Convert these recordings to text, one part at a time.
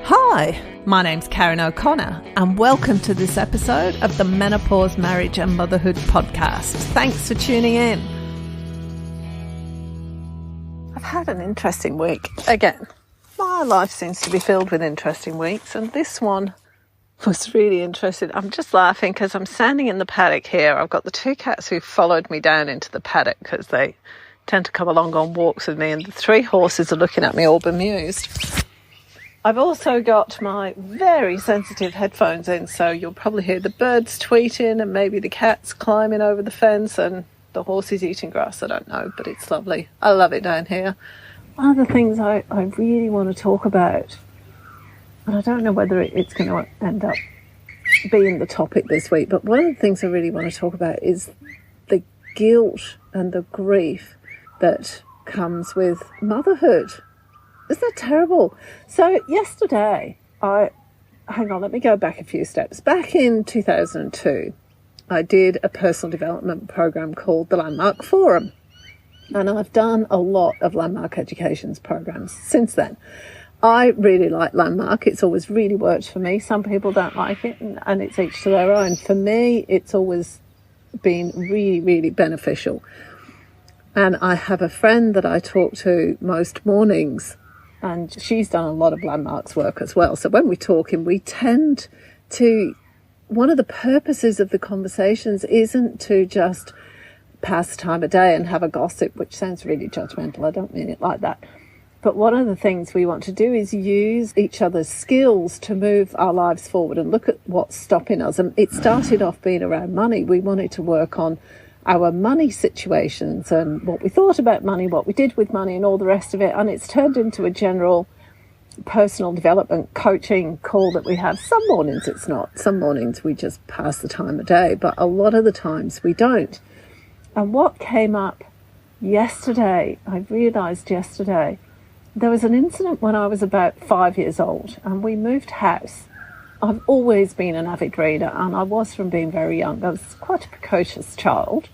Hi, my name's Karen O'Connor and welcome to this episode of the Menopause, Marriage and Motherhood podcast. Thanks for tuning in. I've had an interesting week. Again, my life seems to be filled with interesting weeks, and this one was really interesting. I'm just laughing because I'm standing in the paddock here. I've got the two cats who followed me down into the paddock because they tend to come along on walks with me, and the three horses are looking at me all bemused. I've also got my very sensitive headphones in, so you'll probably hear the birds tweeting and maybe the cats climbing over the fence and the horses eating grass. I don't know, but it's lovely. I love it down here. One of the things I really want to talk about, and I don't know whether it's going to end up being the topic this week, but one of the things I really want to talk about is the guilt and the grief that comes with motherhood. Isn't that terrible? So yesterday, let me go back a few steps. Back in 2002, I did a personal development program called the Landmark Forum. And I've done a lot of Landmark Education's programs since then. I really like Landmark. It's always really worked for me. Some people don't like it, and it's each to their own. For me, it's always been really, really beneficial. And I have a friend that I talk to most mornings, and she's done a lot of Landmark's work as well. So when we're talking, we tend to, one of the purposes of the conversations isn't to just pass time of day and have a gossip, which sounds really judgmental. I don't mean it like that. But one of the things we want to do is use each other's skills to move our lives forward and look at what's stopping us. And it started off being around money. We wanted to work on our money situations and what we thought about money, what we did with money and all the rest of it. And it's turned into a general personal development coaching call that we have. Some mornings it's not. Some mornings we just pass the time of day, but a lot of the times we don't. And what came up yesterday, I realised yesterday, there was an incident when I was about 5 years old and we moved house. I've always been an avid reader, and I was from being very young. I was quite a precocious child.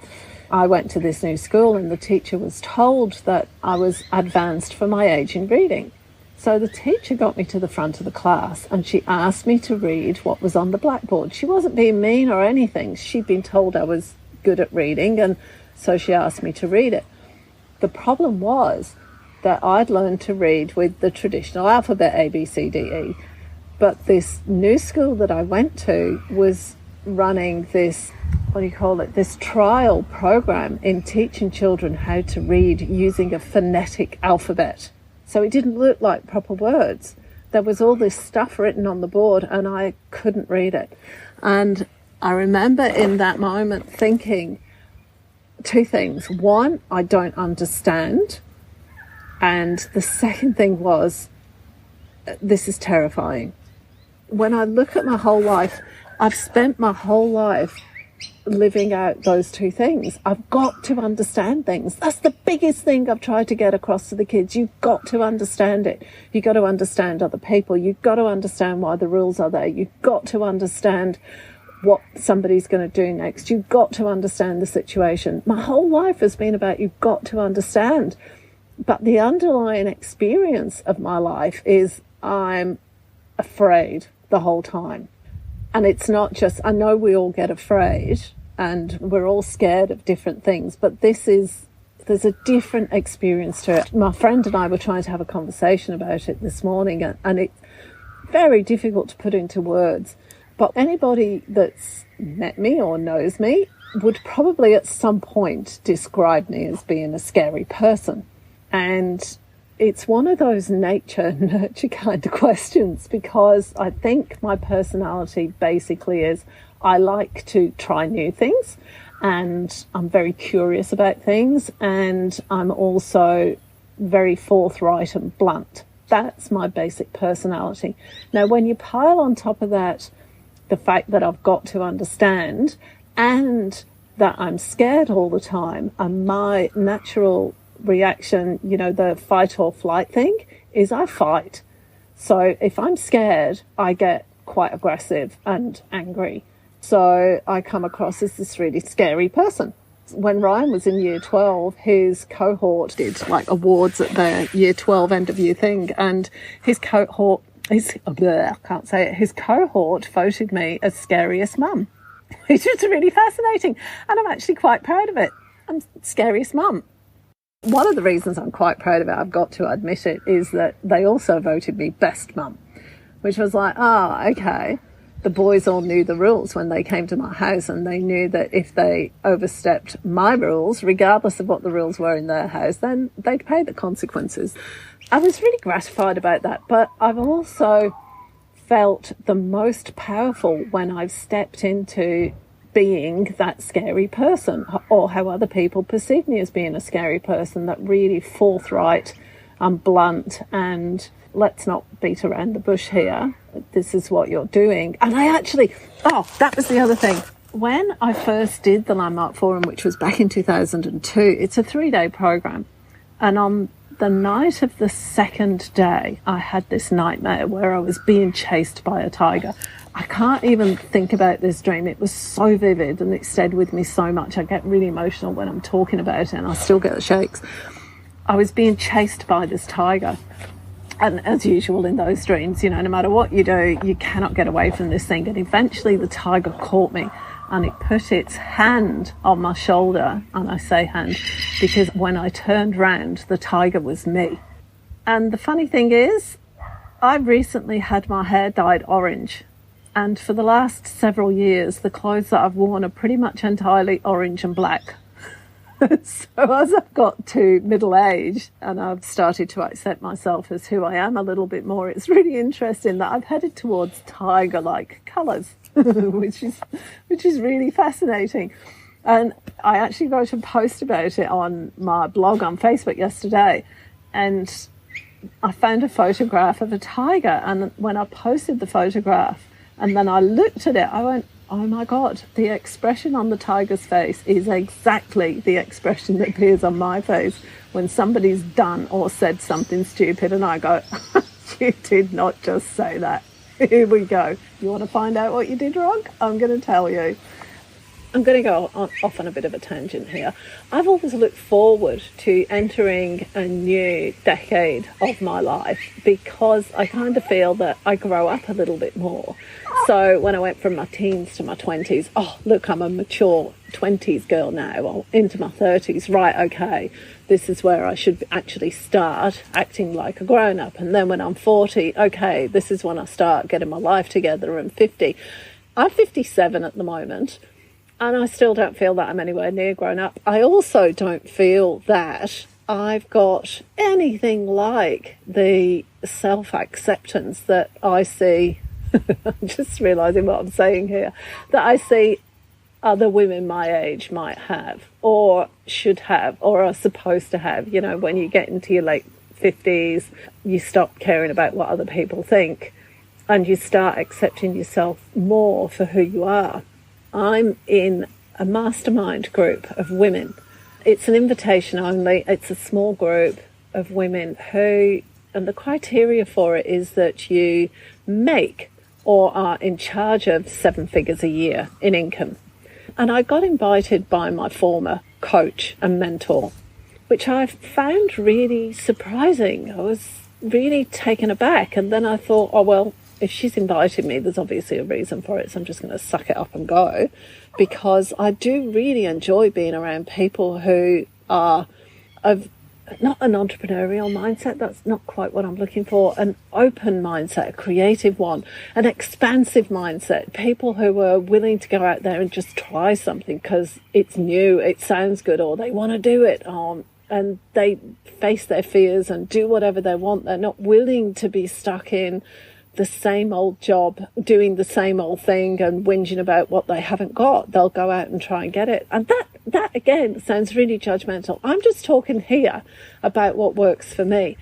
I went to this new school and the teacher was told that I was advanced for my age in reading. So the teacher got me to the front of the class and she asked me to read what was on the blackboard. She wasn't being mean or anything. She'd been told I was good at reading, and so she asked me to read it. The problem was that I'd learned to read with the traditional alphabet, A, B, C, D, E. But this new school that I went to was running this, this trial program in teaching children how to read using a phonetic alphabet. So it didn't look like proper words. There was all this stuff written on the board and I couldn't read it. And I remember in that moment thinking two things. One, I don't understand. And the second thing was, this is terrifying. When I look at my whole life, I've spent my whole life living out those two things. I've got to understand things. That's the biggest thing I've tried to get across to the kids. You've got to understand it. You've got to understand other people. You've got to understand why the rules are there. You've got to understand what somebody's going to do next. You've got to understand the situation. My whole life has been about you've got to understand. But the underlying experience of my life is I'm afraid the whole time. And it's not just, I know we all get afraid and we're all scared of different things, but there's a different experience to it. My friend and I were trying to have a conversation about it this morning, and it's very difficult to put into words. But anybody that's met me or knows me would probably at some point describe me as being a scary person. And it's one of those nature-nurture kind of questions, because I think my personality basically is I like to try new things and I'm very curious about things, and I'm also very forthright and blunt. That's my basic personality. Now, when you pile on top of that the fact that I've got to understand and that I'm scared all the time, and my natural reaction, the fight or flight thing, is I fight. So if I'm scared, I get quite aggressive and angry. So I come across as this really scary person. When Ryan was in year 12, his cohort did like awards at the year 12 end of year thing, and his cohort I can't say it, his cohort voted me as scariest mum, which was really fascinating. And I'm actually quite proud of it. I'm scariest mum. One of the reasons I'm quite proud of it, I've got to admit it, is that they also voted me best mum, which was like, okay. The boys all knew the rules when they came to my house, and they knew that if they overstepped my rules, regardless of what the rules were in their house, then they'd pay the consequences. I was really gratified about that, but I've also felt the most powerful when I've stepped into being that scary person, or how other people perceive me as being a scary person, that really forthright and blunt and let's not beat around the bush here. This is what you're doing. And I actually, that was the other thing. When I first did the Landmark Forum, which was back in 2002, it's a 3-day program. And on the night of the second day, I had this nightmare where I was being chased by a tiger. I can't even think about this dream. It was so vivid and it stayed with me so much. I get really emotional when I'm talking about it, and I still get the shakes. I was being chased by this tiger. And as usual in those dreams, no matter what you do, you cannot get away from this thing. And eventually the tiger caught me, and it put its hand on my shoulder. And I say hand because when I turned round, the tiger was me. And the funny thing is, I recently had my hair dyed orange. And for the last several years, the clothes that I've worn are pretty much entirely orange and black. So as I've got to middle age and I've started to accept myself as who I am a little bit more, it's really interesting that I've headed towards tiger-like colours, which is really fascinating. And I actually wrote a post about it on my blog on Facebook yesterday, and I found a photograph of a tiger, and when I posted the photograph and then I looked at it, I went, oh my God, the expression on the tiger's face is exactly the expression that appears on my face when somebody's done or said something stupid, and I go, you did not just say that. Here we go. You want to find out what you did wrong? I'm going to tell you. I'm going to go off on a bit of a tangent here. I've always looked forward to entering a new decade of my life because I kind of feel that I grow up a little bit more. So when I went from my teens to my 20s, look, I'm a mature 20s girl now, or into my 30s. Right, okay, this is where I should actually start acting like a grown-up. And then when I'm 40, okay, this is when I start getting my life together. And 50. I'm 57 at the moment. And I still don't feel that I'm anywhere near grown up. I also don't feel that I've got anything like the self-acceptance that I see, I'm just realising what I'm saying here, that I see other women my age might have, or should have, or are supposed to have. When you get into your late 50s, you stop caring about what other people think, and you start accepting yourself more for who you are. I'm in a mastermind group of women. It's an invitation only. It's a small group of women who, and the criteria for it is that you make or are in charge of 7 figures a year in income. And I got invited by my former coach and mentor, which I found really surprising. I was really taken aback. And then I thought, if she's invited me, there's obviously a reason for it, so I'm just going to suck it up and go, because I do really enjoy being around people who are of not an entrepreneurial mindset, that's not quite what I'm looking for, an open mindset, a creative one, an expansive mindset, people who are willing to go out there and just try something because it's new, it sounds good, or they want to do it, and they face their fears and do whatever they want. They're not willing to be stuck in the same old job, doing the same old thing and whinging about what they haven't got. They'll go out and try and get it. And that again sounds really judgmental. I'm just talking here about what works for me.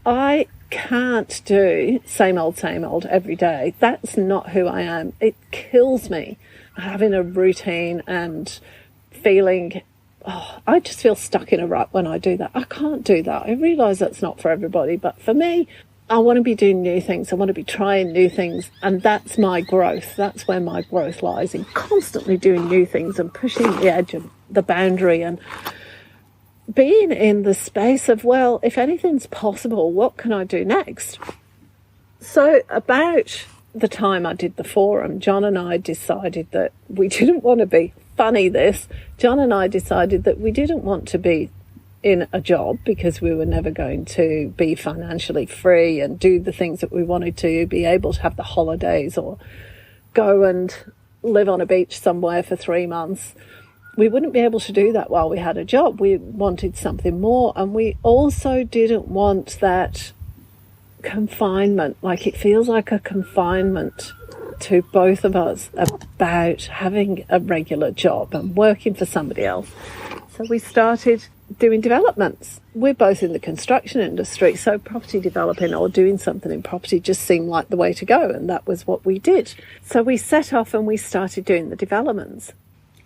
I can't do same old every day. That's not who I am. It kills me having a routine and feeling, I just feel stuck in a rut when I do that. I can't do that. I realise that's not for everybody, but for me, I want to be doing new things. I want to be trying new things. And that's my growth. That's where my growth lies, in constantly doing new things and pushing the edge of the boundary and being in the space of, if anything's possible, what can I do next? So about the time I did the forum, John and I decided that we didn't want to be John and I decided that we didn't want to be in a job because we were never going to be financially free and do the things that we wanted to, be able to have the holidays or go and live on a beach somewhere for 3 months. We wouldn't be able to do that while we had a job. We wanted something more, and we also didn't want that confinement. Like, it feels like a confinement to both of us about having a regular job and working for somebody else. So we started doing developments. We're both in the construction industry, so property developing or doing something in property just seemed like the way to go, and that was what we did. So we set off and we started doing the developments.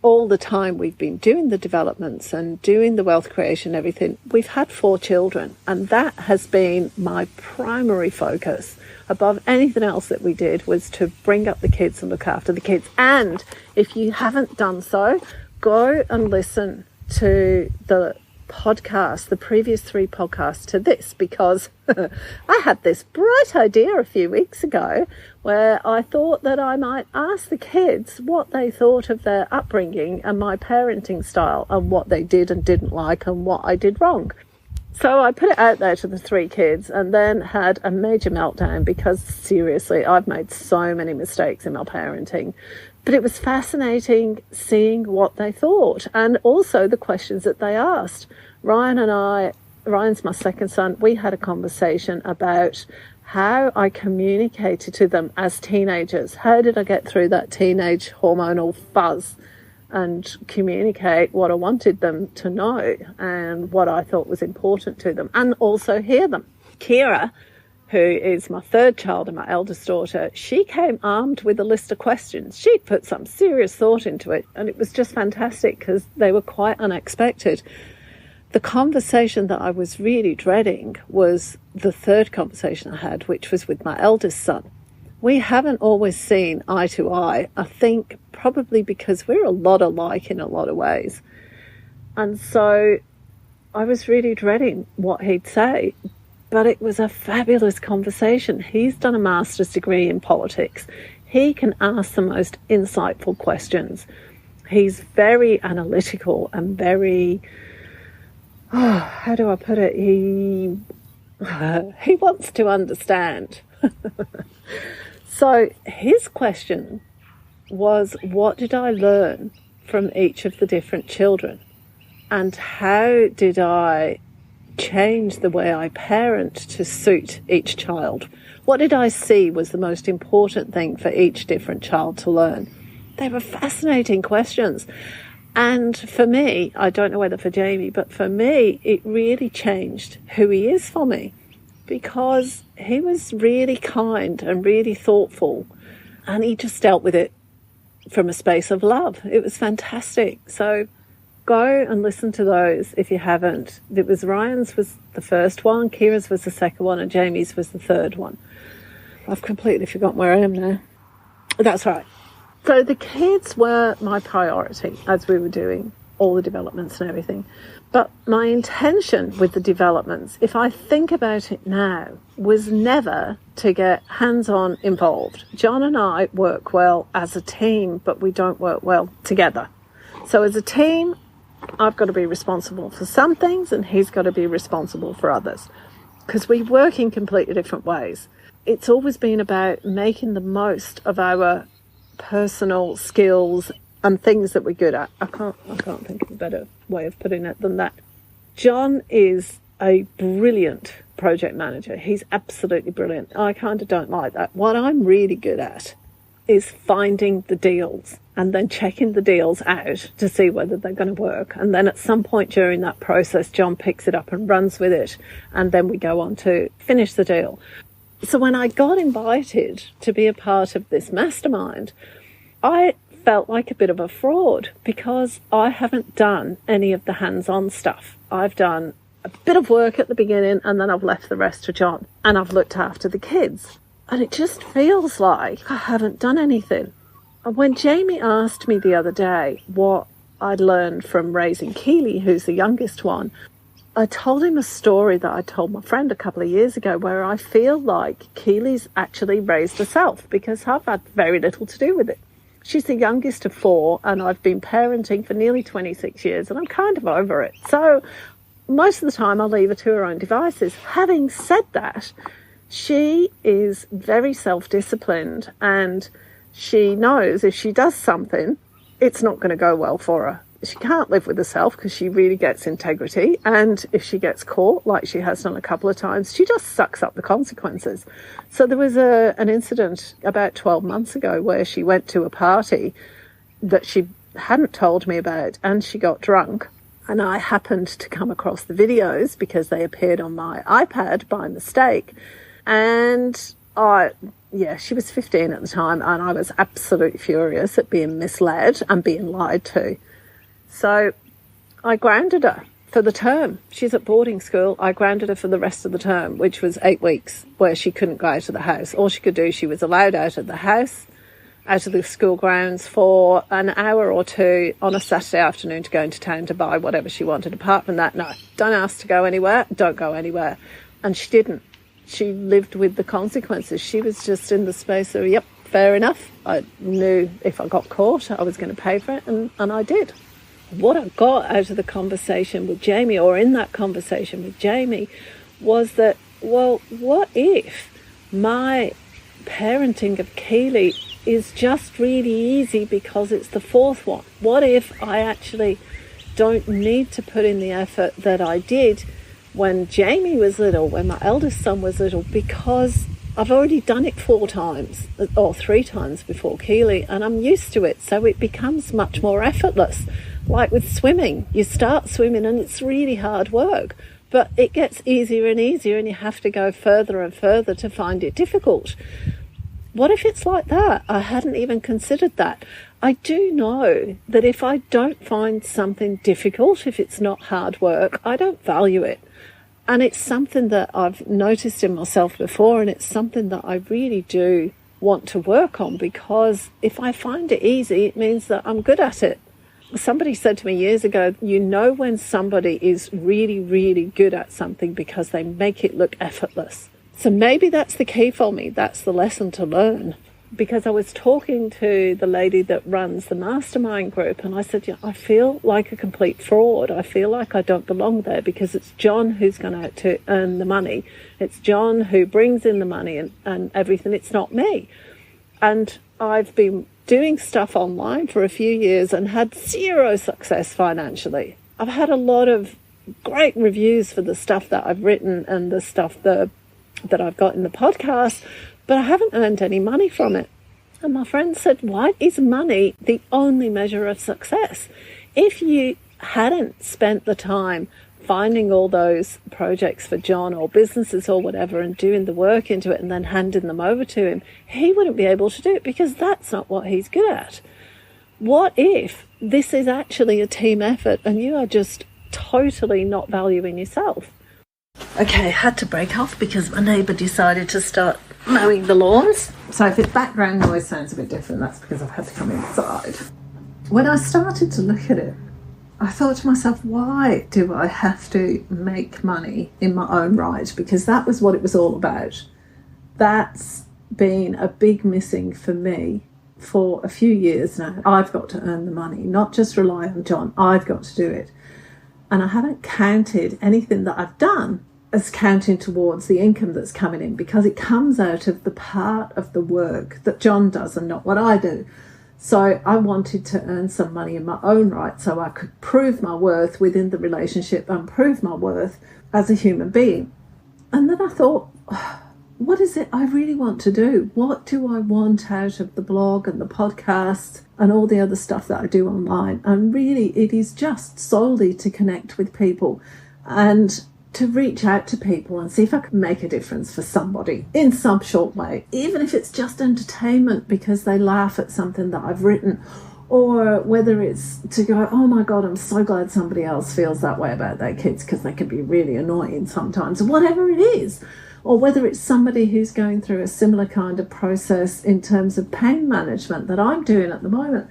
All the time we've been doing the developments and doing the wealth creation and everything, we've had 4 children, and that has been my primary focus above anything else that we did, was to bring up the kids and look after the kids. And if you haven't done so, go and listen to the podcast, the previous 3 podcasts to this, because I had this bright idea a few weeks ago where I thought that I might ask the kids what they thought of their upbringing and my parenting style and what they did and didn't like and what I did wrong. So I put it out there to the 3 kids and then had a major meltdown because, seriously, I've made so many mistakes in my parenting. But it was fascinating seeing what they thought and also the questions that they asked. Ryan's my second son, we had a conversation about how I communicated to them as teenagers. How did I get through that teenage hormonal fuzz and communicate what I wanted them to know and what I thought was important to them, and also hear them. Kira, who is my 3rd child and my eldest daughter, she came armed with a list of questions. She put some serious thought into it, and it was just fantastic because they were quite unexpected. The conversation that I was really dreading was the 3rd conversation I had, which was with my eldest son. We haven't always seen eye to eye, I think probably because we're a lot alike in a lot of ways. And so I was really dreading what he'd say, but it was a fabulous conversation. He's done a master's degree in politics. He can ask the most insightful questions. He's very analytical and very, how do I put it? He wants to understand. So his question was, what did I learn from each of the different children? And how did I change the way I parent to suit each child? What did I see was the most important thing for each different child to learn? They were fascinating questions. And for me, I don't know whether for Jamie, but for me, it really changed who he is for me, because he was really kind and really thoughtful, and he just dealt with it from a space of love. It was fantastic. So go and listen to those if you haven't. It was Ryan's was the first one, Kira's was the second one, and Jamie's was the 3rd one. I've completely forgotten where I am now. That's right. So the kids were my priority as we were doing all the developments and everything. But my intention with the developments, if I think about it now, was never to get hands-on involved. John and I work well as a team, but we don't work well together. So as a team, I've got to be responsible for some things and he's got to be responsible for others, because we work in completely different ways. It's always been about making the most of our personal skills and things that we're good at. I can't think of a better way of putting it than that. John is a brilliant project manager. He's absolutely brilliant. I kind of don't like that. What I'm really good at is finding the deals and then checking the deals out to see whether they're going to work. And then at some point during that process, John picks it up and runs with it. And then we go on to finish the deal. So when I got invited to be a part of this mastermind, I felt like a bit of a fraud because I haven't done any of the hands-on stuff. I've done a bit of work at the beginning and then I've left the rest to John, and I've looked after the kids. And it just feels like I haven't done anything. And when Jamie asked me the other day what I'd learned from raising Keely, who's the youngest one, I told him a story that I told my friend a couple of years ago where I feel like Keely's actually raised herself because I've had very little to do with it. She's the youngest of 4 and I've been parenting for nearly 26 years and I'm kind of over it. So most of the time I'll leave her to her own devices. Having said that, she is very self-disciplined and she knows if she does something, it's not going to go well for her. She can't live with herself because she really gets integrity. And if she gets caught, like she has done a couple of times, she just sucks up the consequences. So there was an incident about 12 months ago where she went to a party that she hadn't told me about and she got drunk. And I happened to come across the videos because they appeared on my iPad by mistake. And she was 15 at the time and I was absolutely furious at being misled and being lied to. So I grounded her for the term. She's at boarding school. I grounded her for the rest of the term, which was 8 weeks, where she couldn't go out of the house. All she could do, she was allowed out of the house, out of the school grounds for an hour or 2 on a Saturday afternoon to go into town to buy whatever she wanted. Apart from that, no, don't ask to go anywhere, don't go anywhere. And she didn't. She lived with the consequences. She was just in the space of, yep, fair enough. I knew if I got caught, I was going to pay for it, and I did. What I got out of the conversation with Jamie, or in that conversation with Jamie, was that, well, what if my parenting of Keely is just really easy because it's the 4th one? What if I actually don't need to put in the effort that I did when Jamie was little, when my eldest son was little, because I've already done it 4 times or 3 times before Keely and I'm used to it, so it becomes much more effortless. Like with swimming, you start swimming and it's really hard work, but it gets easier and easier and you have to go further and further to find it difficult. What if it's like that? I hadn't even considered that. I do know that if I don't find something difficult, if it's not hard work, I don't value it. And it's something that I've noticed in myself before, and it's something that I really do want to work on, because if I find it easy, it means that I'm good at it. Somebody said to me years ago, you know when somebody is really, really good at something because they make it look effortless. So maybe that's the key for me. That's the lesson to learn. Because I was talking to the lady that runs the mastermind group and I said, yeah, I feel like a complete fraud. I feel like I don't belong there because it's John who's gone out to earn the money. It's John who brings in the money and everything. It's not me. And I've been doing stuff online for a few years and had 0 success financially. I've had a lot of great reviews for the stuff that I've written and the stuff that I've got in the podcast, but I haven't earned any money from it. And my friend said, why is money the only measure of success? If you hadn't spent the time finding all those projects for John or businesses or whatever and doing the work into it and then handing them over to him, he wouldn't be able to do it because that's not what he's good at. What if this is actually a team effort and you are just totally not valuing yourself? Okay, I had to break off because my neighbour decided to start mowing the lawns. So if the background noise sounds a bit different, that's because I've had to come inside. When I started to look at it, I thought to myself, why do I have to make money in my own right? Because that was what it was all about. That's been a big missing for me for a few years now. I've got to earn the money, not just rely on John. I've got to do it. And I haven't counted anything that I've done as counting towards the income that's coming in because it comes out of the part of the work that John does and not what I do. So I wanted to earn some money in my own right so I could prove my worth within the relationship and prove my worth as a human being. And then I thought, what is it I really want to do? What do I want out of the blog and the podcast and all the other stuff that I do online? And really, it is just solely to connect with people and to reach out to people and see if I can make a difference for somebody in some short way, even if it's just entertainment because they laugh at something that I've written, or whether it's to go, oh my God, I'm so glad somebody else feels that way about their kids because they can be really annoying sometimes, or whatever it is. Or whether it's somebody who's going through a similar kind of process in terms of pain management that I'm doing at the moment.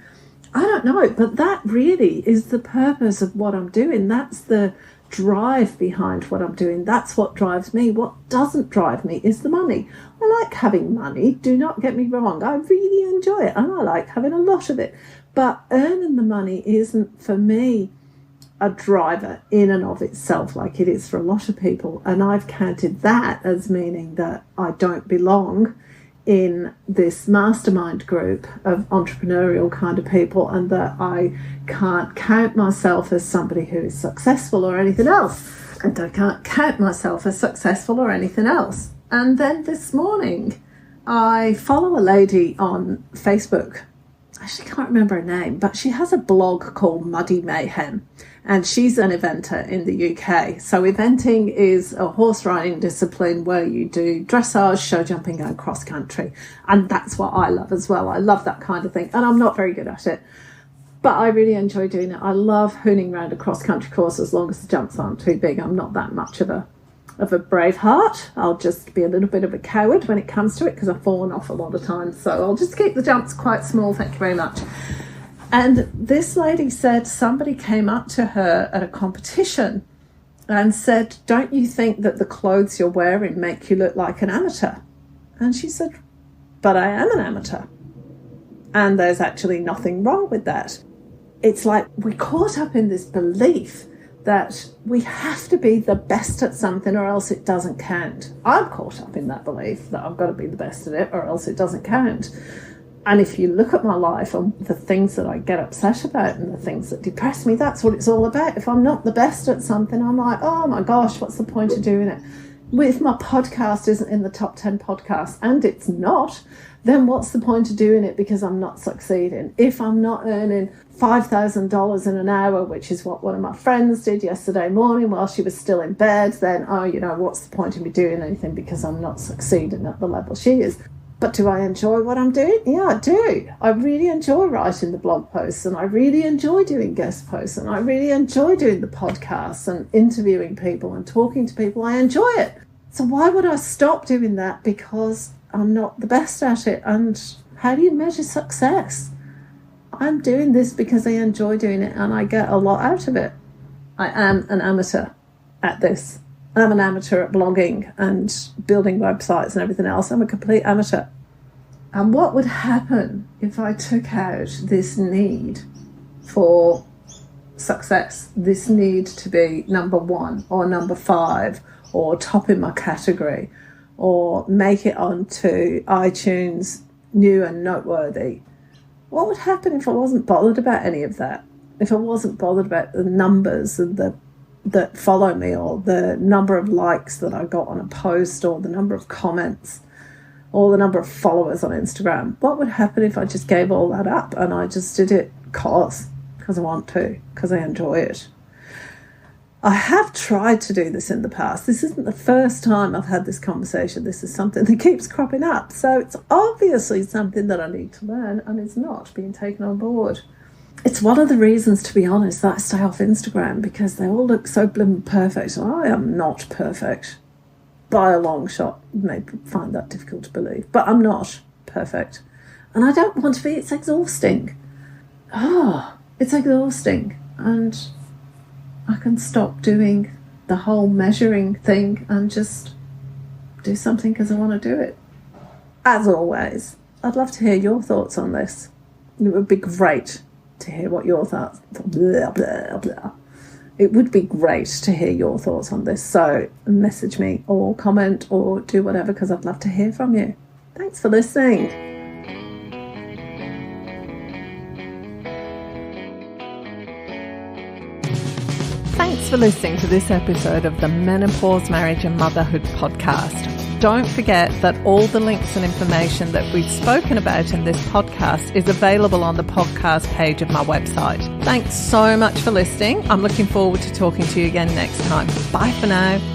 I don't know, but that really is the purpose of what I'm doing. That's the drive behind what I'm doing. That's what drives me. What doesn't drive me is the money. I like having money, do not get me wrong. I really enjoy it and I like having a lot of it. But earning the money isn't for me a driver in and of itself like it is for a lot of people. And I've counted that as meaning that I don't belong in this mastermind group of entrepreneurial kind of people, and that I can't count myself as somebody who is successful or anything else. And I can't count myself as successful or anything else. And then this morning, I follow a lady on Facebook. I actually can't remember her name, but she has a blog called Muddy Mayhem. And she's an eventer in the UK. So eventing is a horse riding discipline where you do dressage, show jumping and cross country. And that's what I love as well. I love that kind of thing. And I'm not very good at it, but I really enjoy doing it. I love hooning around a cross country course as long as the jumps aren't too big. I'm not that much of a brave heart. I'll just be a little bit of a coward when it comes to it because I've fallen off a lot of times. So I'll just keep the jumps quite small. Thank you very much. And this lady said somebody came up to her at a competition and said, "Don't you think that the clothes you're wearing make you look like an amateur?" And she said, "But I am an amateur. And there's actually nothing wrong with that." It's like we're caught up in this belief that we have to be the best at something or else it doesn't count. I'm caught up in that belief that I've got to be the best at it or else it doesn't count. And if you look at my life and the things that I get upset about and the things that depress me, that's what it's all about. If I'm not the best at something, I'm like, oh my gosh, what's the point of doing it? If my podcast isn't in the top 10 podcasts, and it's not, then what's the point of doing it because I'm not succeeding? If I'm not earning $5,000 in an hour, which is what one of my friends did yesterday morning while she was still in bed, then, what's the point of me doing anything because I'm not succeeding at the level she is? But do I enjoy what I'm doing? Yeah, I do. I really enjoy writing the blog posts, and I really enjoy doing guest posts, and I really enjoy doing the podcasts and interviewing people and talking to people. I enjoy it. So why would I stop doing that because I'm not the best at it? And how do you measure success? I'm doing this because I enjoy doing it and I get a lot out of it. I am an amateur at this. I'm an amateur at blogging and building websites and everything else. I'm a complete amateur. And what would happen if I took out this need for success, this need to be number 1 or number 5 or top in my category or make it onto iTunes new and noteworthy? What would happen if I wasn't bothered about any of that? If I wasn't bothered about the numbers and that follow me, or the number of likes that I got on a post, or the number of comments, or the number of followers on Instagram? What would happen if I just gave all that up and I just did it because I want to, because I enjoy it? I have tried to do this in the past. This isn't the first time I've had this conversation. This is something that keeps cropping up. So it's obviously something that I need to learn, and it's not being taken on board. It's one of the reasons, to be honest, that I stay off Instagram, because they all look so blooming perfect. I am not perfect by a long shot. You may find that difficult to believe, but I'm not perfect. And I don't want to be. It's exhausting. It's exhausting. And I can stop doing the whole measuring thing and just do something because I want to do it. As always, I'd love to hear your thoughts on this. It would be great to hear what your thoughts. Blah, blah, blah. It would be great to hear your thoughts on this. So message me or comment or do whatever, because I'd love to hear from you. Thanks for listening. Thanks for listening to this episode of the Menopause, Marriage and Motherhood podcast. Don't forget that all the links and information that we've spoken about in this podcast is available on the podcast page of my website. Thanks so much for listening. I'm looking forward to talking to you again next time. Bye for now.